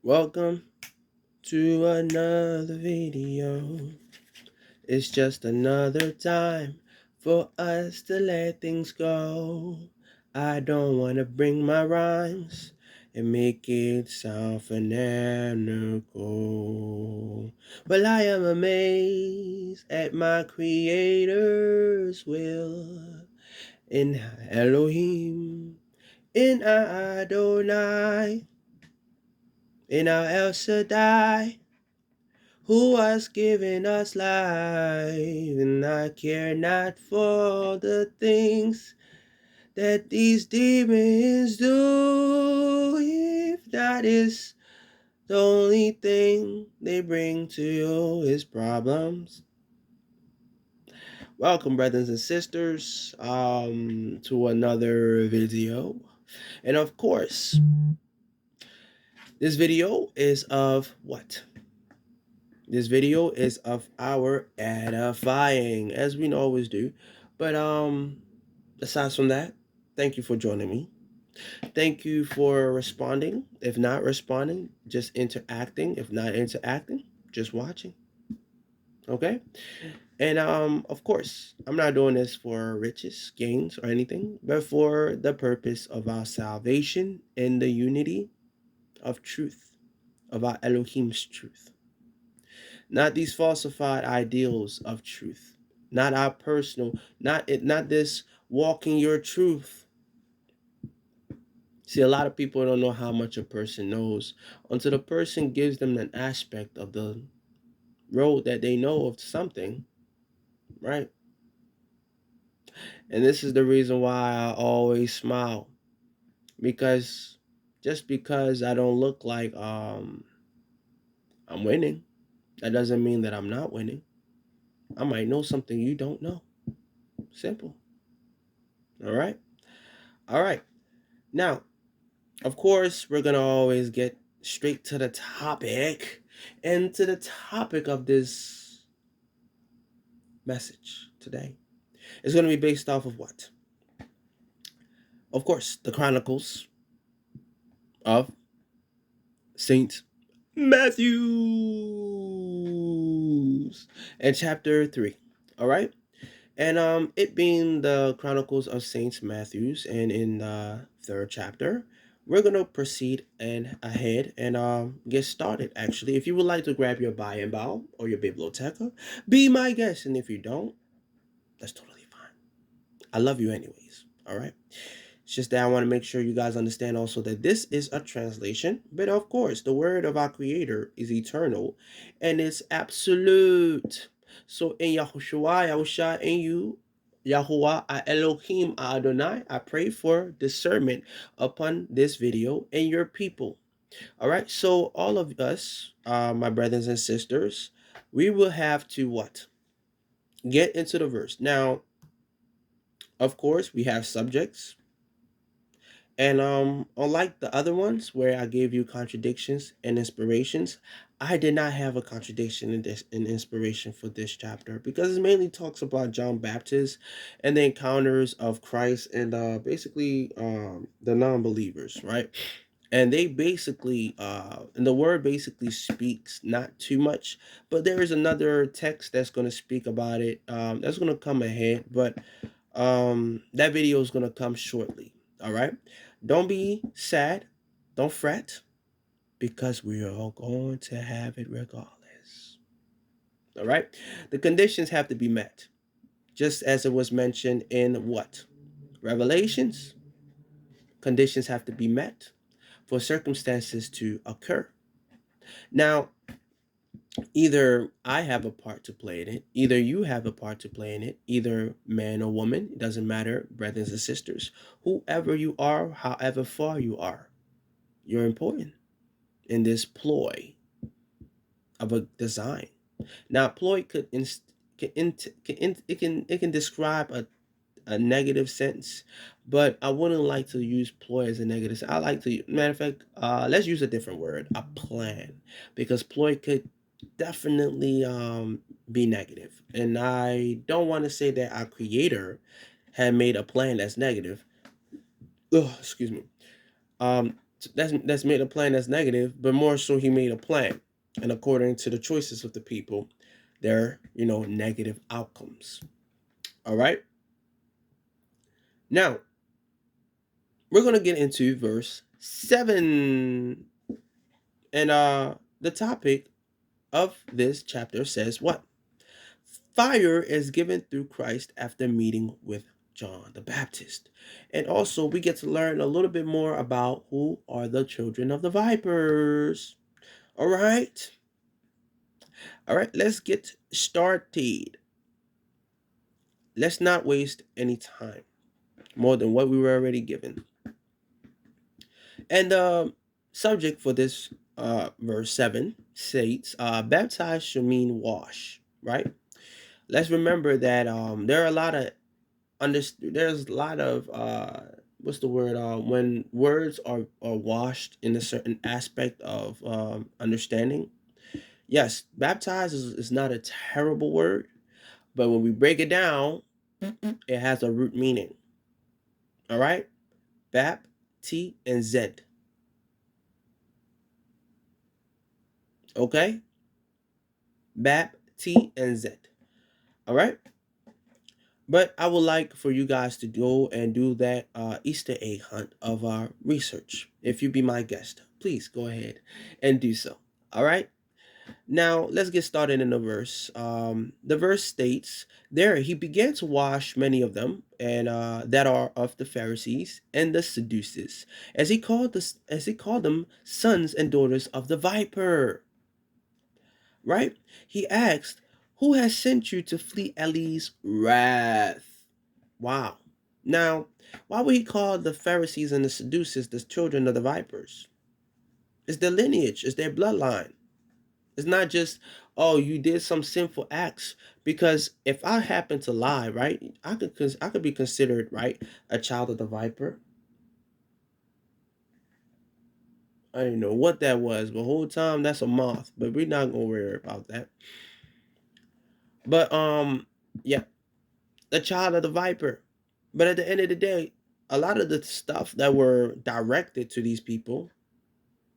Welcome to another video. It's just another time for us to let things go. I don't want to bring my rhymes and make it sound fanatical. Well, I am amazed at my creator's will. In Elohim, in Adonai, in our El Shaddai, who has given us life, and I care not for the things that these demons do, if that is the only thing they bring to you is problems. Welcome, brothers and sisters, to another video. And of course, this video is of what? This video is of our edifying, as we always do. But aside from that, thank you for joining me. Thank you for responding. If not responding, just interacting. If not interacting, just watching. Okay? And of course, I'm not doing this for riches, gains, or anything, but for the purpose of our salvation and the unity of truth, of our Elohim's truth. Not these falsified ideals of truth, not our personal, not this walking your truth. See, a lot of people don't know how much a person knows until the person gives them an aspect of the road that they know of something, right? And this is the reason why I always smile, because just because I don't look like I'm winning, that doesn't mean that I'm not winning. I might know something you don't know. Simple. All right. All right. Now, of course, we're going to always get straight to the topic. And to the topic of this message today is going to be based off of what? Of course, the Chronicles of Saint Matthew and chapter 3. All right? And it being the Chronicles of Saint Matthews, and in the third chapter, we're gonna proceed and ahead and get started. Actually, if you would like to grab your buy and bow or your biblioteca, be my guest. And if you don't, that's totally fine. I love you anyways. All right. It's just that I want to make sure you guys understand also that this is a translation, but of course, the word of our Creator is eternal and it's absolute. So in Yahushua, Yahusha, in you, Yahuwah, Elohim, Adonai, I pray for discernment upon this video and your people. All right. So all of us, my brothers and sisters, we will have to what? Get into the verse. Now, of course, we have subjects. And unlike the other ones where I gave you contradictions and inspirations, I did not have a contradiction in this in inspiration for this chapter, because it mainly talks about John Baptist and the encounters of Christ and basically the non-believers, right? And they basically and the word basically speaks not too much, but there is another text that's going to speak about it, that's going to come ahead, but that video is going to come shortly. All right, don't be sad, don't fret, because we are all going to have it regardless. All right, the conditions have to be met, just as it was mentioned in what? Revelations. Conditions have to be met for circumstances to occur. Now, either I have a part to play in it, either you have a part to play in it, either man or woman, it doesn't matter, brothers and sisters, whoever you are, however far you are, you're important in this ploy of a design. Now, ploy can describe a negative sense, but I wouldn't like to use ploy as a negative. I like to, matter of fact, let's use a different word, a plan, because ploy could definitely be negative, and I don't want to say that our Creator had made a plan that's negative. Ugh, excuse me. That's made a plan that's negative, but more so he made a plan, and according to the choices of the people, there negative outcomes. All right. Now we're gonna get into verse 7, and the topic of this chapter says what? Fire is given through Christ after meeting with John the Baptist. And also, we get to learn a little bit more about who are the children of the vipers. All right. All right, let's get started. Let's not waste any time more than what we were already given. And the subject for this verse 7 states, baptize should mean wash, right? Let's remember that there are a lot of there's a lot of what's the word when words are washed in a certain aspect of understanding. Yes, baptize is not a terrible word, but when we break it down, it has a root meaning. All right, bap, t, and z. Okay, bap, t, and z. All right. But I would like for you guys to go and do that Easter egg hunt of our research. If you be my guest, please go ahead and do so. All right. Now let's get started in the verse. The verse states, "There he began to wash many of them, and that are of the Pharisees and the Sadducees, as he called them sons and daughters of the viper." Right? He asked, "Who has sent you to flee ELI'S wrath?" Wow. Now, why would he call the Pharisees and the Sadducees the children of the vipers? It's their lineage, it's their bloodline. It's not just, oh, you did some sinful acts. Because if I happen to lie, right, I could be considered, right, a child of the viper. I didn't know what that was, but the whole time that's a moth. But we're not gonna worry about that. But yeah, the child of the viper. But at the end of the day, a lot of the stuff that were directed to these people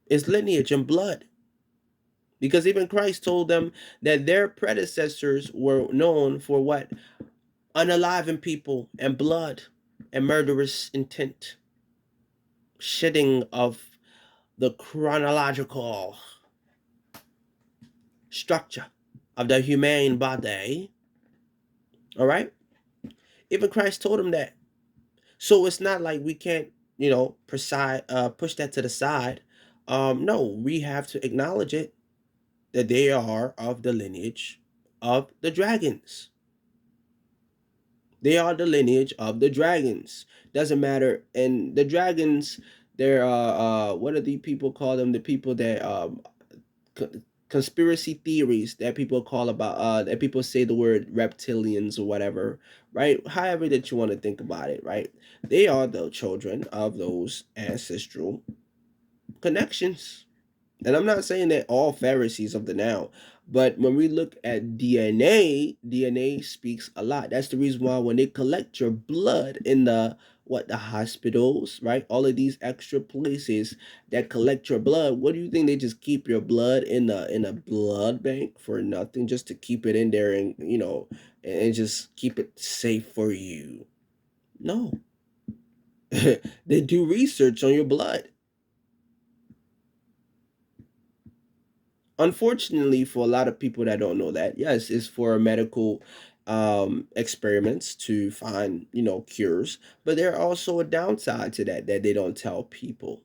is lineage and blood. Because even Christ told them that their predecessors were known for what? Unaliving people and blood and murderous intent, shedding of the chronological structure of the humane body. All right? Even Christ told them that. So it's not like we can't, push that to the side. No, we have to acknowledge it that they are of the lineage of the dragons. They are the lineage of the dragons. Doesn't matter. And the dragons, they're what do the people call them? The people that conspiracy theories that people call about that people say the word reptilians or whatever, right? However that you want to think about it, right? They are the children of those ancestral connections. And I'm not saying that all Pharisees of the now, but when we look at DNA speaks a lot. That's the reason why when they collect your blood in the hospitals, right? All of these extra places that collect your blood, what do you think they just keep your blood in a blood bank for nothing, just to keep it in there and and just keep it safe for you? No. They do research on your blood. Unfortunately, for a lot of people that don't know that, yes, it's for medical experiments to find cures, but there are also a downside to that they don't tell people.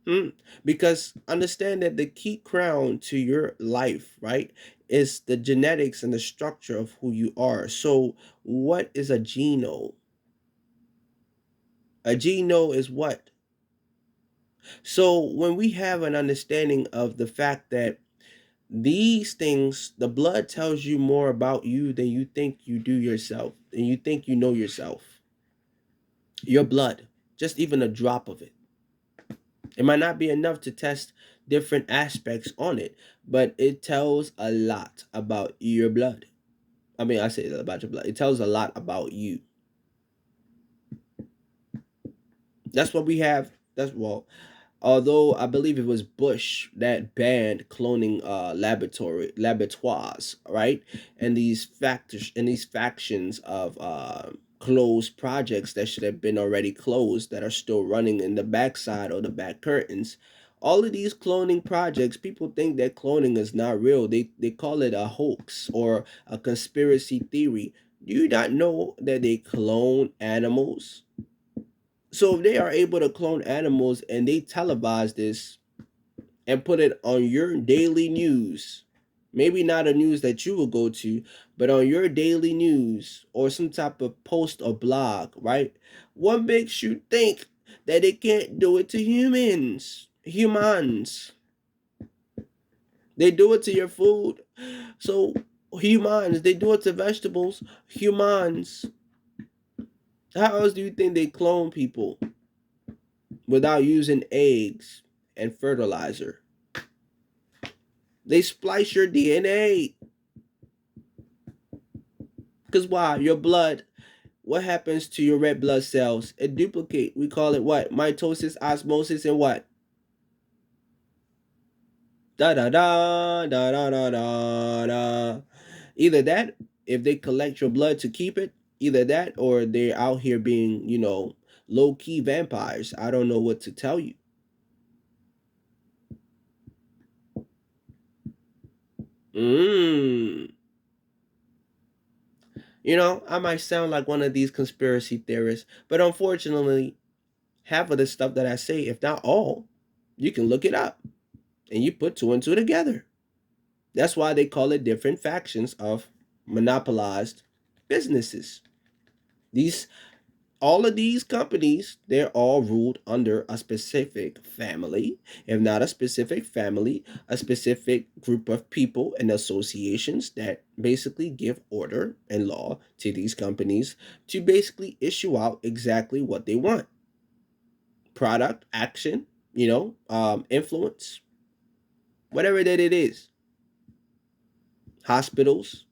Hmm. Because understand that the key crown to your life, right, is the genetics and the structure of who you are. So what is a geno? A geno is what? So when we have an understanding of the fact that these things, the blood tells you more about you than you think you do yourself, and you think you know yourself. Your blood, just even a drop of it. It might not be enough to test different aspects on it, but it tells a lot about your blood. I mean, I say about your blood. It tells a lot about you. That's what we have. That's well, although I believe it was Bush that banned cloning laboratoires, right? And these factors and these factions of closed projects that should have been already closed that are still running in the backside or the back curtains. All of these cloning projects, people think that cloning is not real. They call it a hoax or a conspiracy theory. Do you not know that they clone animals? So if they are able to clone animals and they televise this and put it on your daily news, maybe not a news that you will go to, but on your daily news or some type of post or blog, right? What makes you think that they can't do it to humans? Humans. They do it to your food. So humans, they do it to vegetables. Humans. How else do you think they clone people without using eggs and fertilizer? They splice your DNA. Because why? Your blood, what happens to your red blood cells? It duplicate. We call it what? Mitosis, osmosis, and what? Da da da da da da da da. Either that, if they collect your blood to keep it, either that or they're out here being, low key vampires. I don't know what to tell you. Mmm. I might sound like one of these conspiracy theorists, but unfortunately, half of the stuff that I say, if not all, you can look it up and you put two and two together. That's why they call it different factions of monopolized businesses. These all of these companies, they're all ruled under a specific family, if not a specific family, a specific group of people and associations that basically give order and law to these companies to basically issue out exactly what they want. Product, action, influence, whatever that it is. Hospitals,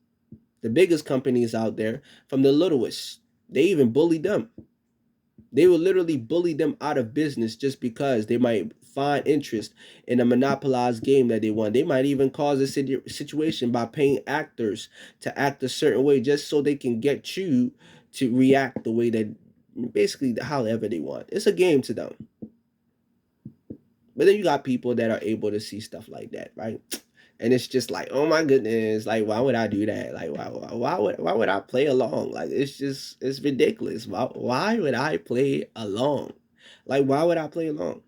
the biggest companies out there, from the littlest, they even bully them. They will literally bully them out of business just because they might find interest in a monopolized game that they want. They might even cause a situation by paying actors to act a certain way just so they can get you to react the way that basically however they want. It's a game to them. But then you got people that are able to see stuff like that, right? And it's just like, oh my goodness, like why would I do that? Like why would I play along? Like it's ridiculous. Why would I play along? Like why would I play along?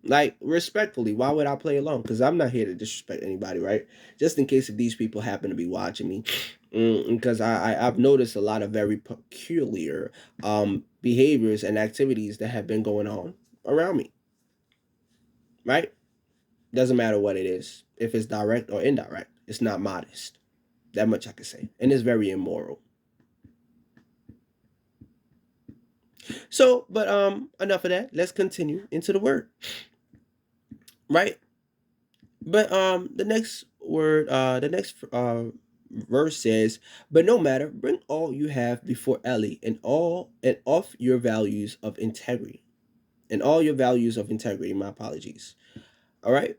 Like respectfully, why would I play along? Because I'm not here to disrespect anybody, right? Just in case if these people happen to be watching me, because I've noticed a lot of very peculiar behaviors and activities that have been going on around me, right? Doesn't matter what it is, if it's direct or indirect, it's not modest. That much I can say, and it's very immoral. So, but enough of that. Let's continue into the word, right? But the next word, the next verse says, "But no matter, bring all you have before Eli, and off your values of integrity, and all your values of integrity." My apologies. All right,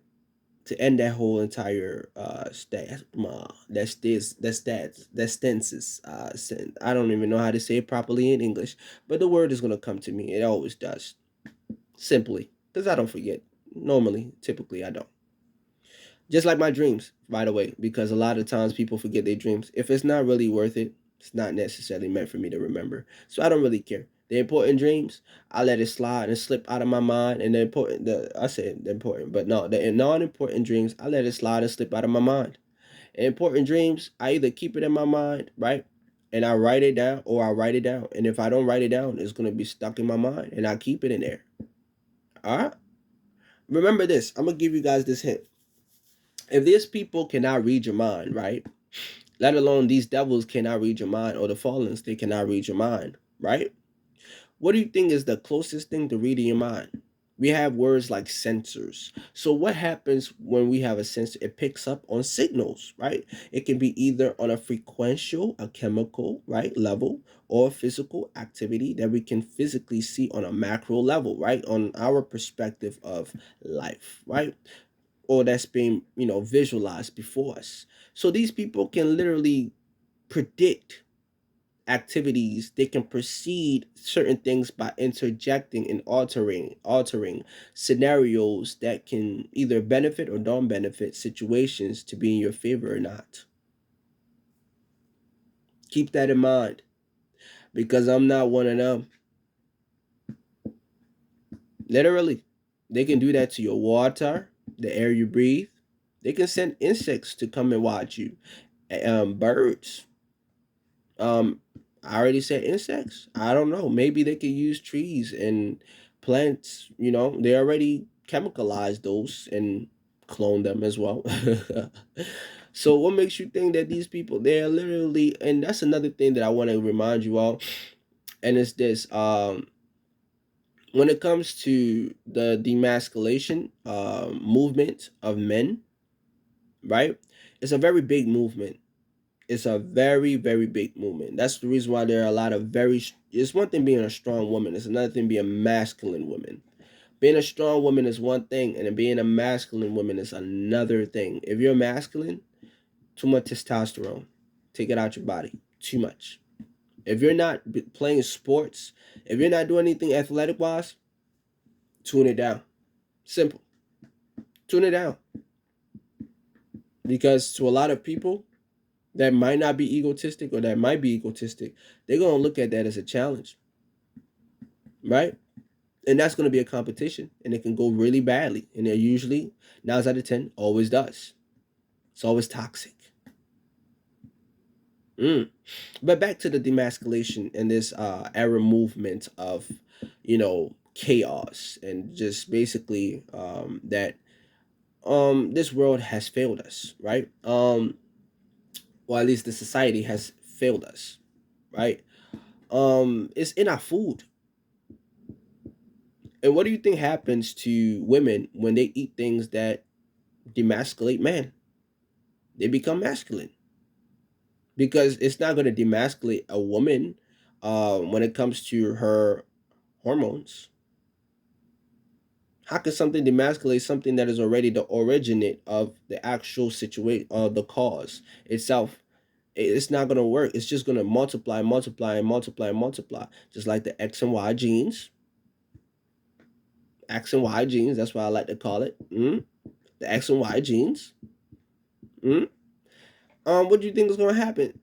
to end that whole entire that stances I don't even know how to say it properly in English, but the word is gonna come to me. It always does. Simply, because I don't forget. Normally, typically I don't. Just like my dreams, by the way, because a lot of times people forget their dreams. If it's not really worth it, it's not necessarily meant for me to remember. So I don't really care. The important dreams, I let it slide and slip out of my mind. And I said the important, but no, the non-important dreams, I let it slide and slip out of my mind. And important dreams, I either keep it in my mind, right? And I write it down, or I write it down. And if I don't write it down, it's going to be stuck in my mind and I keep it in there. All right. Remember this. I'm going to give you guys this hint. If these people cannot read your mind, right? Let alone these devils cannot read your mind, or the fallens, they cannot read your mind, right? What do you think is the closest thing to reading your mind? We have words like sensors. So what happens when we have a sensor? It picks up on signals, right? It can be either on a frequential, a chemical, right, level, or physical activity that we can physically see on a macro level, right, on our perspective of life, right, or that's being, visualized before us. So these people can literally predict activities. They can proceed certain things by interjecting and altering scenarios that can either benefit or don't benefit situations to be in your favor or not. Keep that in mind, because I'm not one of them. Literally, they can do that to your water, the air you breathe. They can send insects to come and watch you. Birds. Um, I already said insects. I don't know. Maybe they could use trees and plants. They already chemicalized those and clone them as well. So what makes you think that these people, they're literally, and that's another thing that I want to remind you all, and it's this. When it comes to the demasculation movement of men, right? It's a very big movement. It's a very, very big movement. That's the reason why there are a lot of it's one thing being a strong woman, it's another thing being a masculine woman. Being a strong woman is one thing, and then being a masculine woman is another thing. If you're masculine, too much testosterone. Take it out your body. Too much. If you're not playing sports, if you're not doing anything athletic wise, tune it down. Simple. Tune it down. Because to a lot of people that might not be egotistic or that might be egotistic, they're going to look at that as a challenge, right? And that's going to be a competition, and it can go really badly. And it usually, 9 out of 10, always does. It's always toxic. Mm. But back to the demasculation and this era movement of, chaos, and just basically that this world has failed us, right? Or at least the society has failed us, right? It's in our food. And what do you think happens to women when they eat things that demasculate men? They become masculine, because it's not going to demasculate a woman when it comes to her hormones. How can something demasculate something that is already the originate of the actual situation, the cause itself? It's not going to work. It's just going to multiply, multiply, and multiply, and multiply. Just like the X and Y genes. X and Y genes, that's what I like to call it. The X and Y genes. Mm? What do you think is going to happen?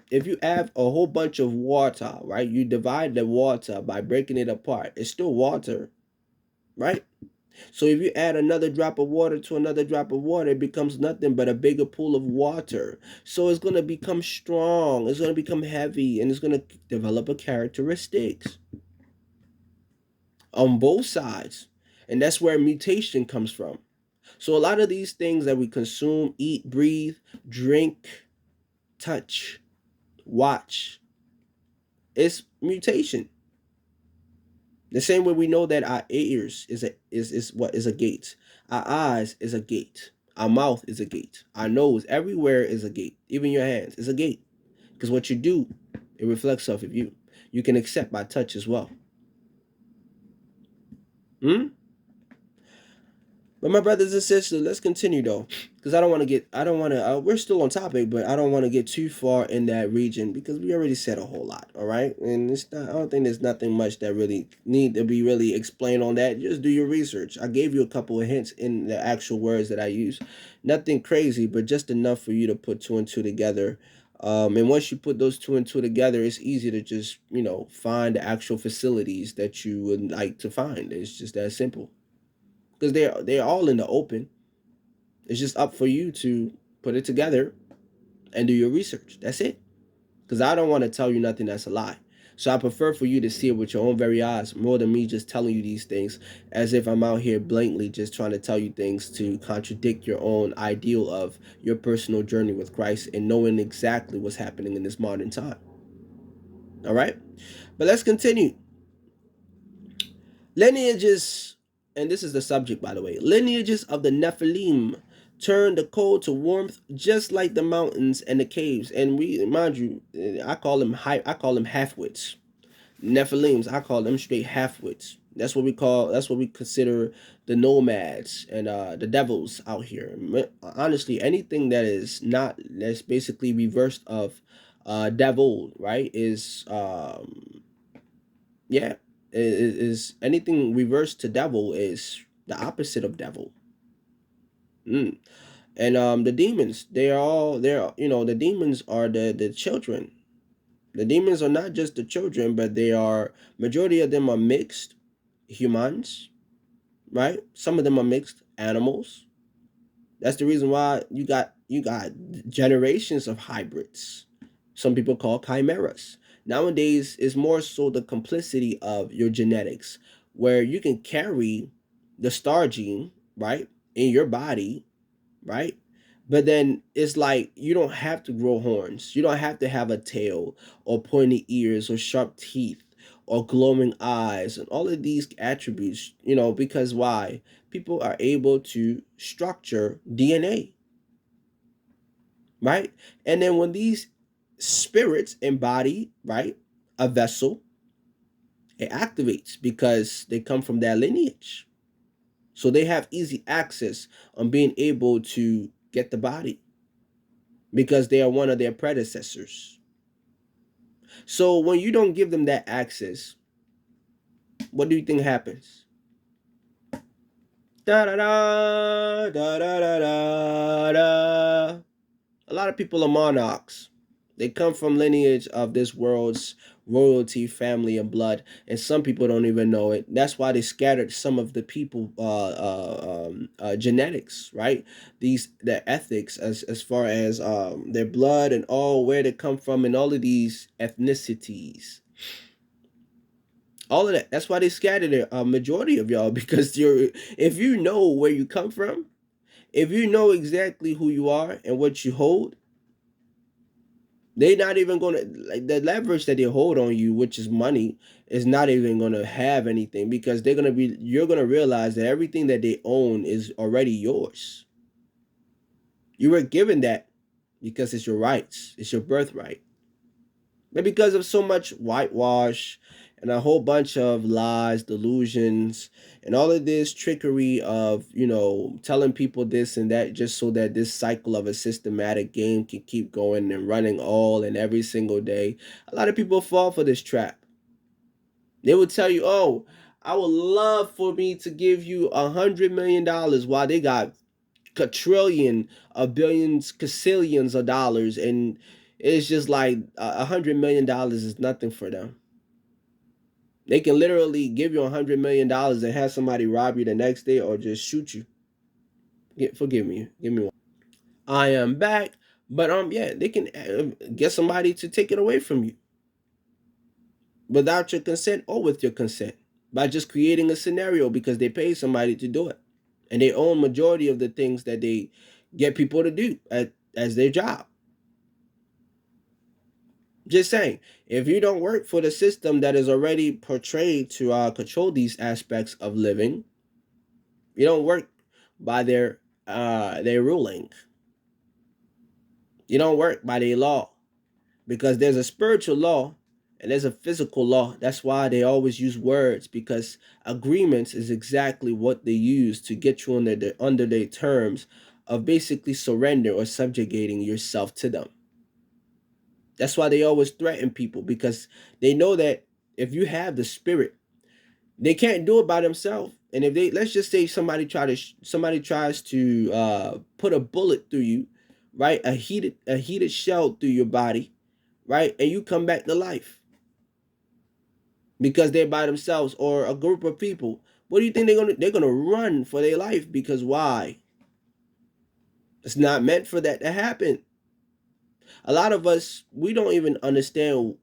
If you have a whole bunch of water, right? You divide the water by breaking it apart. It's still water, right? So if you add another drop of water to another drop of water, it becomes nothing but a bigger pool of water. So it's going to become strong, it's going to become heavy, and it's going to develop a characteristics on both sides. And that's where mutation comes from. So a lot of these things that we consume, eat, breathe, drink, touch, watch, it's mutation. The same way we know that our ears is a gate. Our eyes is a gate. Our mouth is a gate. Our nose, everywhere is a gate. Even your hands is a gate. Because what you do, it reflects off of you. You can accept by touch as well. Hmm? But my brothers and sisters, let's continue though, because I don't want to. We're still on topic, but I don't want to get too far in that region because we already said a whole lot. All right, and it's not. I don't think there's nothing much that really need to be really explained on that. Just do your research. I gave you a couple of hints in the actual words that I use. Nothing crazy, but just enough for you to put two and two together. And once you put those two and two together, it's easy to just find the actual facilities that you would like to find. It's just that simple because they're all in the open. It's just up for you to put it together and do your research. That's it. Because I don't want to tell you nothing that's a lie. So I prefer for you to see it with your own very eyes more than me just telling you these things as if I'm out here blatantly just trying to tell you things to contradict your own ideal of your personal journey with Christ and knowing exactly what's happening in this modern time. All right? But let's continue. Lineages and this is the subject, by the way. Lineages of the Nephilim turn the cold to warmth, just like the mountains and the caves. And we, mind you, I call them halfwits. Nephilims, I call them straight halfwits. That's what we call. That's what we consider the nomads and the devils out here. Honestly, anything that is not, that's basically reversed of devil, right? Is yeah, is anything reversed to devil is the opposite of devil. Mm. And the demons, the demons are the children. The demons are not just the children, but they are, majority of them are mixed humans, right? Some of them are mixed animals. That's the reason why you got generations of hybrids. Some people call chimeras. Nowadays, it's more so the complicity of your genetics, where you can carry the star gene, right, in your body, right? But then it's like you don't have to grow horns. You don't have to have a tail or pointy ears or sharp teeth or glowing eyes and all of these attributes, because why? People are able to structure DNA, right? And then when these spirits embody, right, a vessel, it activates because they come from that lineage. So they have easy access on being able to get the body because they are one of their predecessors. So when you don't give them that access, what do you think happens? Da da da da da da da da. A lot of people are monarchs. They come from lineage of this world's royalty, family, and blood, and some people don't even know it. That's why they scattered some of the people genetics, right? These their ethics, as far as their blood and all where they come from, and all of these ethnicities, all of that. That's why they scattered a majority of y'all because if you know where you come from, if you know exactly who you are and what you hold, they not even gonna, like, the leverage that they hold on you, which is money, is not even gonna have anything because you're gonna realize that everything that they own is already yours. You were given that because it's your rights, it's your birthright. But because of so much whitewash and a whole bunch of lies, delusions, and all of this trickery of, telling people this and that just so that this cycle of a systematic game can keep going and running all and every single day, a lot of people fall for this trap. They would tell you, oh, I would love for me to give you $100 million while they got quadrillion of billions, casillions of dollars, and it's just like $100 million is nothing for them. They can literally give you $100 million and have somebody rob you the next day or just shoot you. Forgive me, give me one. I am back, but yeah, they can get somebody to take it away from you without your consent or with your consent by just creating a scenario because they pay somebody to do it, and they own majority of the things that they get people to do as their job. Just saying, if you don't work for the system that is already portrayed to control these aspects of living, you don't work by their ruling. You don't work by their law because there's a spiritual law and there's a physical law. That's why they always use words, because agreements is exactly what they use to get you under their terms of basically surrender or subjugating yourself to them. That's why they always threaten people, because they know that if you have the spirit, they can't do it by themselves. And if they, let's just say somebody tries to put a bullet through you, right? A heated shell through your body, right? And you come back to life because they're by themselves or a group of people. What do you think they're gonna run for their life? Because why? It's not meant for that to happen. A lot of us, we don't even understand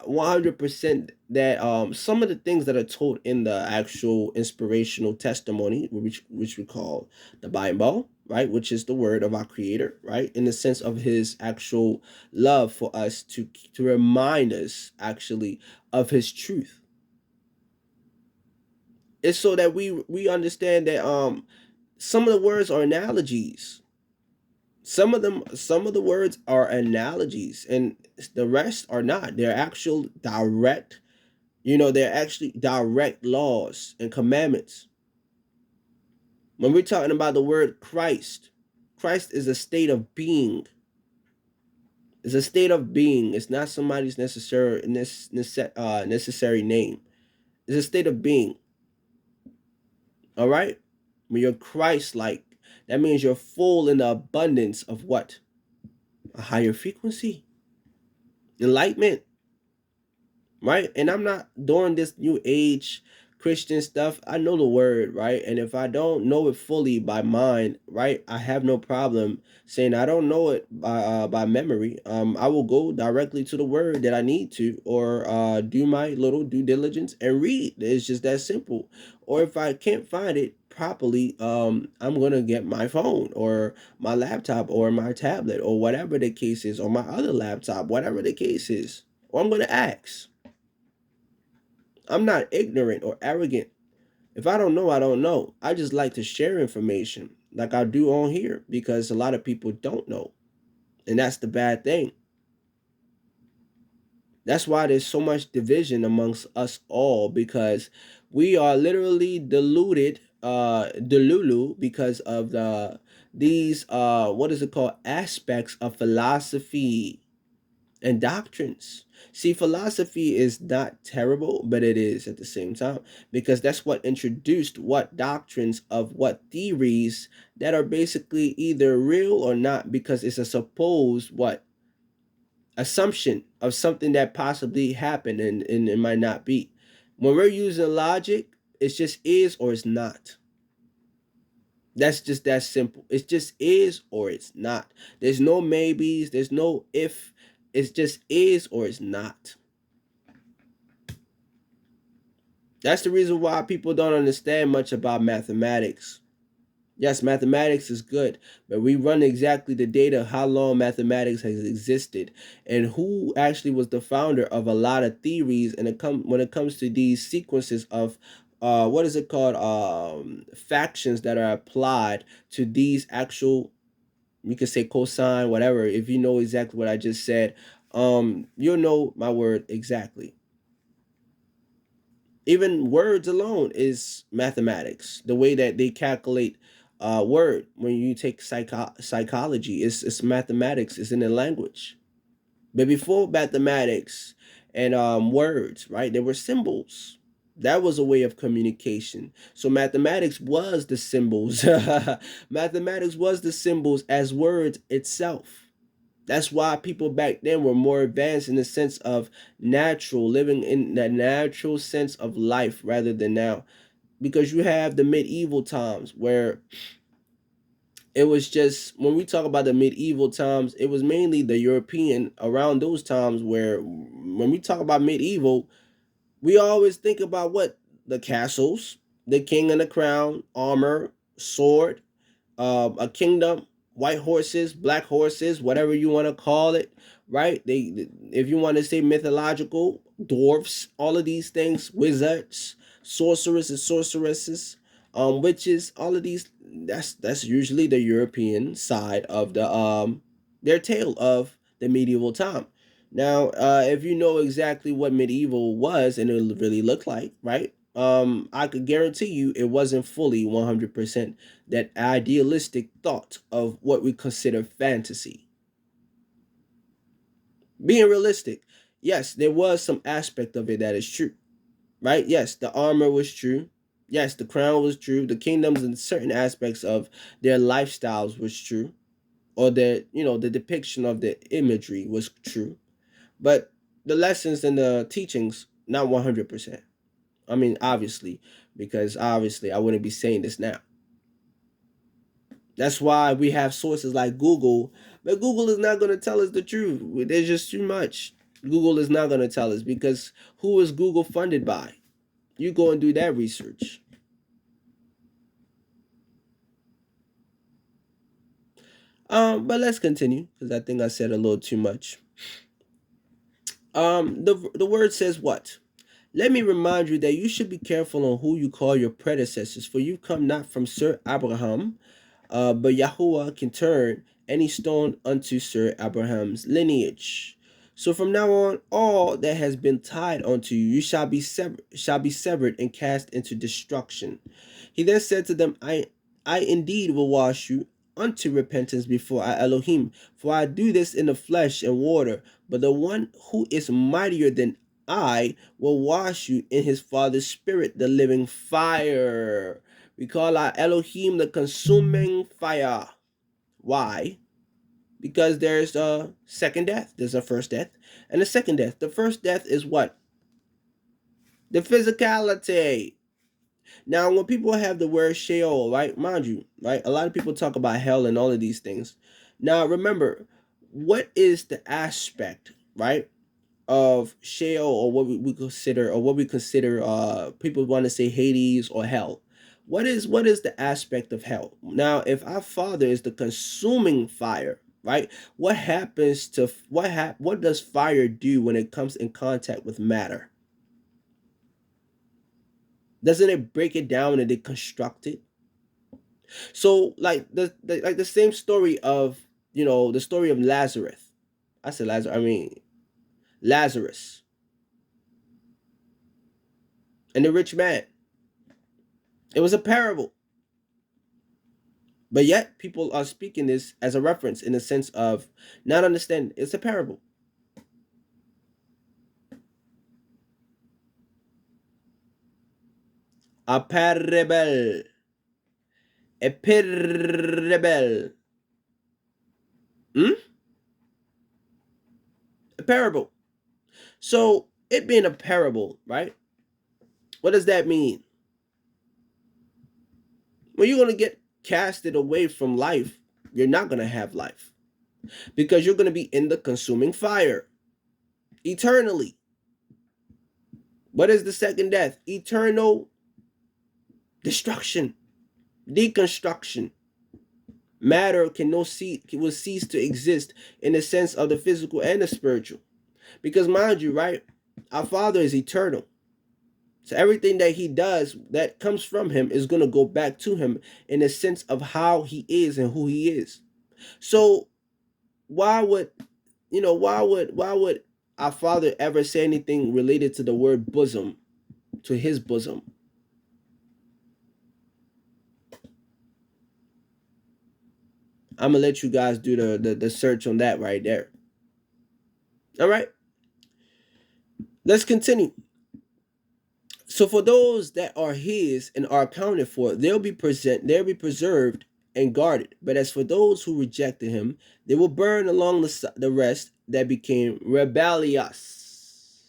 100% that some of the things that are told in the actual inspirational testimony, which we call the Bible, right, which is the word of our creator, right, in the sense of his actual love for us to remind us actually of his truth. It's so that we understand that some of the words are analogies. Some of the words are analogies, and the rest are not. They're actual direct. They're actually direct laws and commandments. When we're talking about the word Christ, Christ is a state of being. It's a state of being. It's not somebody's necessary name. It's a state of being. All right. When you're Christ-like, that means you're full in the abundance of what? A higher frequency, enlightenment, right? And I'm not doing this new age Christian stuff. I know the word, right? And if I don't know it fully by mind, right, I have no problem saying I don't know it by memory. I will go directly to the word that I need to, or do my little due diligence and read. It's just that simple. Or if I can't find it properly, I'm gonna get my phone or my laptop or my tablet or whatever the case is, or my other laptop, whatever the case is, or I'm gonna ask. I'm not ignorant or arrogant. If I don't know, I don't know. I just like to share information like I do on here because a lot of people don't know. And that's the bad thing. That's why there's so much division amongst us all, because we are literally delulu because of these what is it called, aspects of philosophy and doctrines. See, philosophy is not terrible, but it is at the same time, because that's what introduced what doctrines of what theories that are basically either real or not, because it's a supposed what assumption of something that possibly happened, and it might not be. When we're using logic, it's just is or it's not. That's just that simple. It just is or it's not. There's no maybes, there's no if. It's just is or it's not. That's the reason why people don't understand much about mathematics. Yes, mathematics is good, but we run exactly the data how long mathematics has existed and who actually was the founder of a lot of theories. And when it comes to these sequences of what is it called, factions that are applied to these actual, you can say cosine, whatever. If you know exactly what I just said, you'll know my word exactly. Even words alone is mathematics. The way that they calculate word when you take psychology, it's mathematics. It's in the language. But before mathematics and words, right? There were symbols. That was a way of communication. So mathematics was the symbols. Mathematics was the symbols as words itself. That's why people back then were more advanced in the sense of natural, living in the natural sense of life rather than now. Because you have the medieval times where it was just, when we talk about the medieval times, it was mainly the European around those times, where when we talk about medieval, we always think about what? The castles, the king and the crown, armor, sword, a kingdom, white horses, black horses, whatever you want to call it, right? If you want to say mythological, dwarfs, all of these things, wizards, sorcerers and sorceresses, witches, all of these. That's usually the European side of their tale of the medieval time. Now, if you know exactly what medieval was and it really looked like, right? I could guarantee you it wasn't fully 100% that idealistic thought of what we consider fantasy. Being realistic, yes, there was some aspect of it that is true, right? Yes, the armor was true. Yes, the crown was true. The kingdoms and certain aspects of their lifestyles was true, or the depiction of the imagery was true. But the lessons and the teachings, not 100%. I mean, obviously, because obviously I wouldn't be saying this now. That's why we have sources like Google, but Google is not going to tell us the truth. There's just too much. Google is not going to tell us, because who is Google funded by? You go and do that research. But let's continue, because I think I said a little too much. The word says what? Let me remind you that you should be careful on who you call your predecessors, for you come not from Sir Abraham, but Yahuwah can turn any stone unto Sir Abraham's lineage. So from now on, all that has been tied unto you, you shall be severed and cast into destruction. He then said to them, I indeed will wash you unto repentance before I Elohim, for I do this in the flesh and water, but the one who is mightier than I will wash you in his Father's Spirit, the living fire. We call our Elohim the consuming fire. Why? Because there's a second death. There's a first death and a second death. The first death is what? The physicality. Now, when people have the word Sheol, right? Mind you, right? A lot of people talk about hell and all of these things. Now, remember, what is the aspect, right, of Sheol, or we consider, or what we consider, people want to say Hades or hell. What is the aspect of hell? Now, if our Father is the consuming fire, right? What does fire do when it comes in contact with matter? Doesn't it break it down and deconstruct it? So like the same story of, the story of Lazarus. I said Lazarus, I mean Lazarus and the rich man. It was a parable. But yet people are speaking this as a reference in the sense of not understanding it's a parable. A parable. A parable. Hmm? A parable. So it being a parable, right? What does that mean? Well, you're gonna get casted away from life. You're not gonna have life. Because you're gonna be in the consuming fire eternally. What is the second death? Eternal destruction, deconstruction. Matter will cease to exist in the sense of the physical and the spiritual. Because mind you, right, our Father is eternal. So everything that he does that comes from him is going to go back to him in the sense of how he is and who he is. So why would why would our Father ever say anything related to the word bosom, to his bosom? I'm gonna let you guys do the search on that right there. All right, let's continue. So for those that are his and are accounted for, they'll be preserved and guarded. But as for those who rejected him, they will burn along the rest that became rebellious.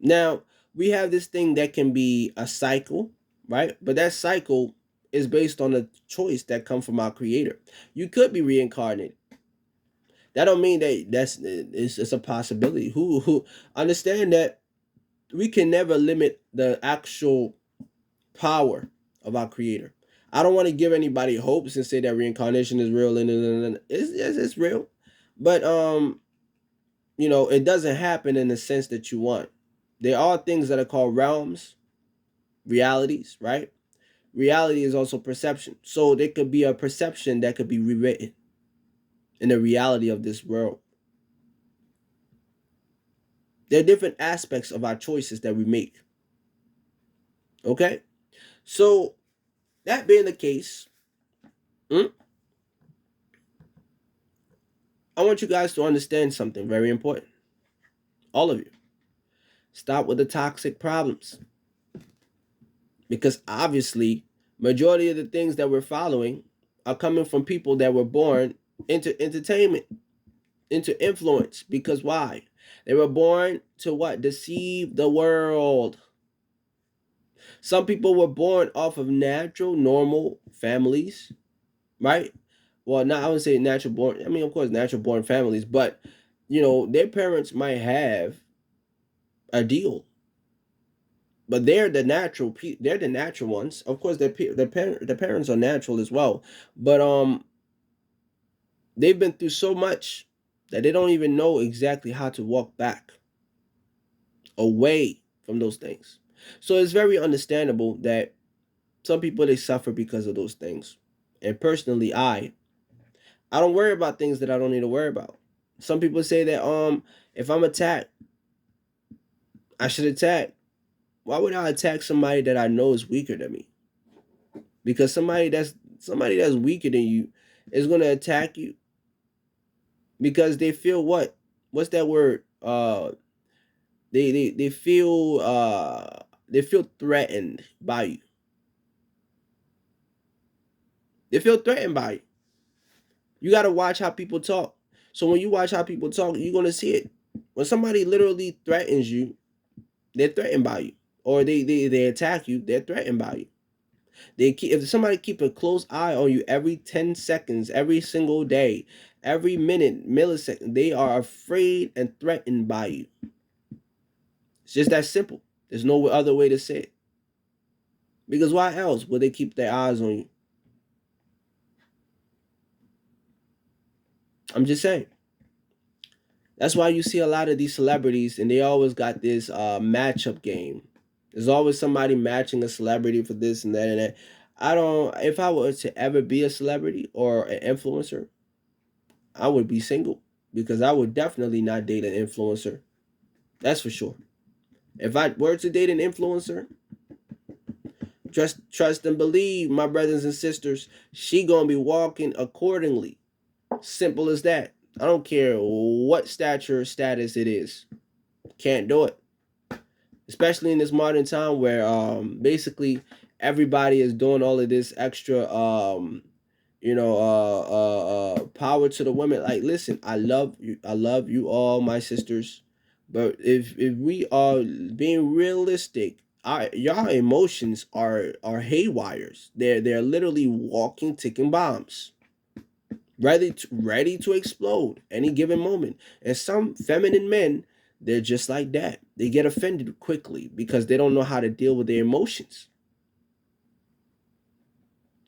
Now, we have this thing that can be a cycle, right? But that cycle is based on a choice that comes from our creator. You could be reincarnated. That don't mean that it's a possibility. Who understand that we can never limit the actual power of our creator. I don't want to give anybody hopes and say that reincarnation is real, and it's real. But it doesn't happen in the sense that you want. There are things that are called realms, realities, right? Reality is also perception. So there could be a perception that could be rewritten in the reality of this world. There are different aspects of our choices that we make. Okay? So that being the case, I want you guys to understand something very important. All of you. Stop with the toxic problems. Because obviously, majority of the things that we're following are coming from people that were born into entertainment, into influence. Because why? They were born to what? Deceive the world. Some people were born off of natural, normal families, right? Well, not I would say natural born. I mean, of course, natural born families, but their parents might have a deal, but they're the natural ones. Of course, the parents are natural as well, but they've been through so much, that they don't even know exactly how to walk back away from those things. So it's very understandable that some people they suffer because of those things. And personally, I don't worry about things that I don't need to worry about. Some people say that if I'm attacked, I should attack. Why would I attack somebody that I know is weaker than me? Because somebody that's weaker than you is gonna attack you because they feel what? What's that word? They feel threatened by you. They feel threatened by you. You gotta watch how people talk. So when you watch how people talk, you're gonna see it. When somebody literally threatens you, they're threatened by you. Or they attack you, they're threatened by you. If somebody keep a close eye on you every 10 seconds, every single day, every minute, millisecond, they are afraid and threatened by you. It's just that simple. There's no other way to say it. Because why else would they keep their eyes on you? I'm just saying. That's why you see a lot of these celebrities and they always got this matchup game. There's always somebody matching a celebrity for this and that and that. I don't, if I were to ever be a celebrity or an influencer, I would be single because I would definitely not date an influencer. That's for sure. If I were to date an influencer, trust and believe, my brothers and sisters, she gonna be walking accordingly. Simple as that. I don't care what stature or status it is. Can't do it. Especially in this modern time where basically everybody is doing all of this extra power to the women. Like, listen, I love you all, my sisters, but if we are being realistic, y'all emotions are haywires. They're literally walking ticking bombs, ready to explode any given moment. And some feminine men, they're just like that. They get offended quickly because they don't know how to deal with their emotions.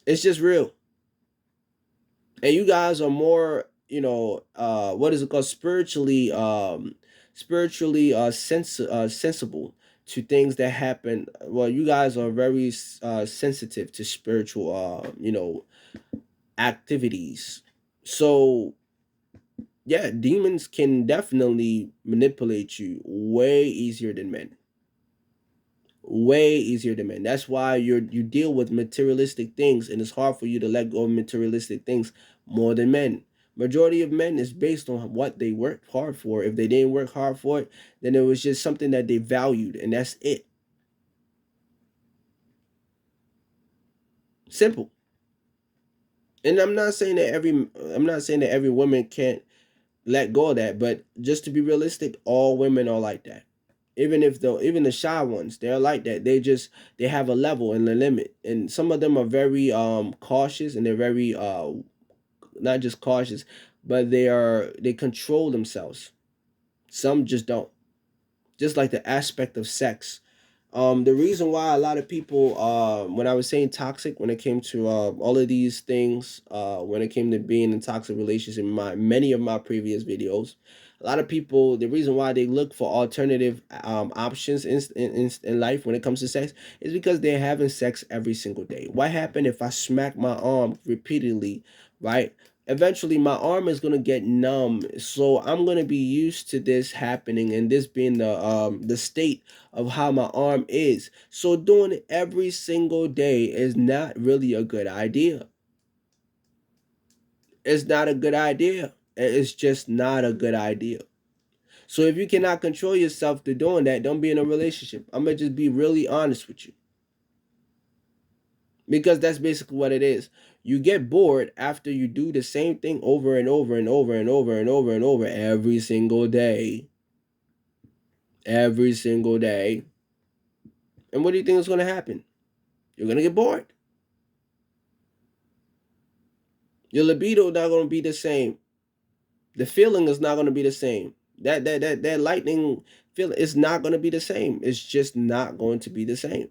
It's just real. And you guys are more, what is it called, spiritually sensible to things that happen. Well, you guys are very sensitive to spiritual activities. So yeah, demons can definitely manipulate you way easier than men. Way easier than men. That's why you deal with materialistic things, and it's hard for you to let go of materialistic things more than men. Majority of men is based on what they worked hard for. If they didn't work hard for it, then it was just something that they valued, and that's it. Simple. And I'm not saying that every woman can't let go of that, but just to be realistic, all women are like that. Even the shy ones, they're like that. They have a level and a limit, and some of them are very cautious, and they're very not just cautious, but they control themselves. Some just don't. Just like the aspect of sex. The reason why a lot of people, when I was saying toxic, when it came to all of these things, when it came to being in toxic relationships, in many of my previous videos, a lot of people, the reason why they look for alternative options in life when it comes to sex is because they're having sex every single day. What happened if I smack my arm repeatedly, right? Eventually my arm is going to get numb, so I'm going to be used to this happening and this being the state of how my arm is. So doing it every single day is not really a good idea. It's not a good idea. It's just not a good idea. So if you cannot control yourself to doing that, don't be in a relationship. I'm gonna just be really honest with you. Because that's basically what it is. You get bored after you do the same thing over and over and over and over and over and over every single day. Every single day. And what do you think is gonna happen? You're gonna get bored. Your libido not gonna be the same. The feeling is not gonna be the same. That lightning feeling is not gonna be the same. It's just not going to be the same.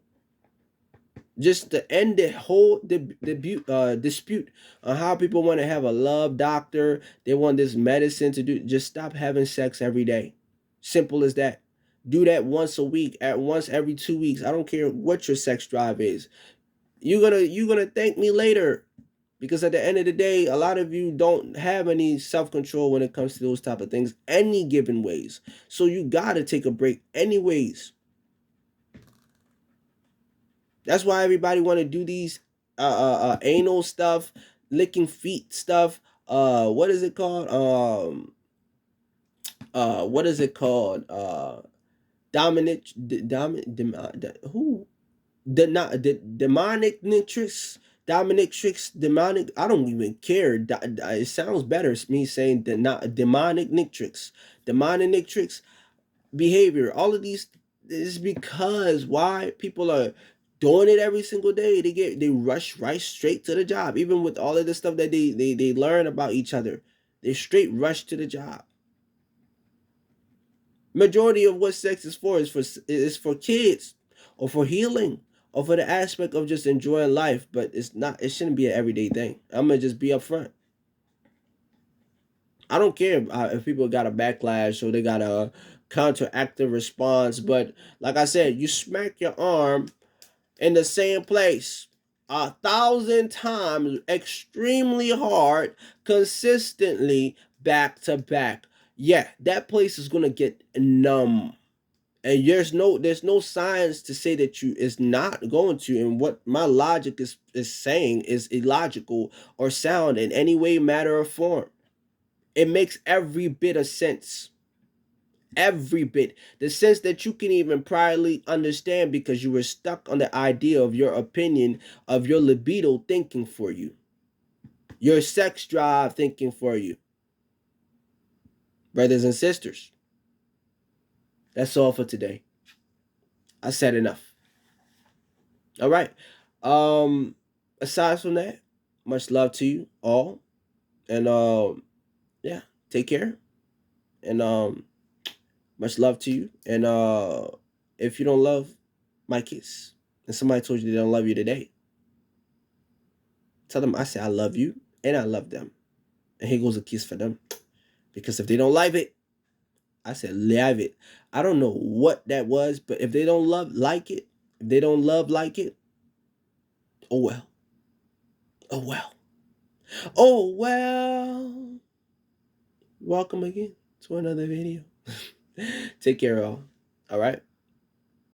Just to end the whole dispute on how people want to have a love doctor, they want this medicine to do. Just stop having sex every day. Simple as that. Do that once a week, at once every 2 weeks. I don't care what your sex drive is. You're gonna thank me later, because at the end of the day, a lot of you don't have any self-control when it comes to those type of things any given ways. So you gotta take a break anyways. That's why everybody want to do these anal stuff, licking feet stuff. What is it called? What is it called? Dominic, who? The not the demonic nitrix, Dominic tricks, demonic. I don't even care. It sounds better. It's me saying the not demonic nitrix, demonic nitrix behavior. All of these is because why people are doing it every single day. They rush right straight to the job. Even with all of the stuff that they learn about each other, they straight rush to the job. Majority of what sex is for kids, or for healing, or for the aspect of just enjoying life. But it's not. It shouldn't be an everyday thing. I'm gonna just be upfront. I don't care if people got a backlash or they got a counteractive response. But like I said, you smack your arm in the same place 1,000 times, extremely hard, consistently, back to back. Yeah, that place is gonna get numb. And there's no science to say that you is not going to. And what my logic is saying is illogical or sound in any way, matter, or form. It makes every bit of sense. Every bit. The sense that you can even priorly understand, because you were stuck on the idea of your opinion, of your libido thinking for you, your sex drive thinking for you. Brothers and sisters, that's all for today. I said enough. All right. Um, Aside from that, much love to you all. And yeah, take care. And much love to you. And if you don't love my kids, and somebody told you they don't love you today, tell them I say I love you and I love them. And here goes a kiss for them. Because if they don't like it, I said love it. I don't know what that was, but if they don't love like it, if they don't love like it, oh well. Oh well. Oh well. Welcome again to another video. Take care, all. All right.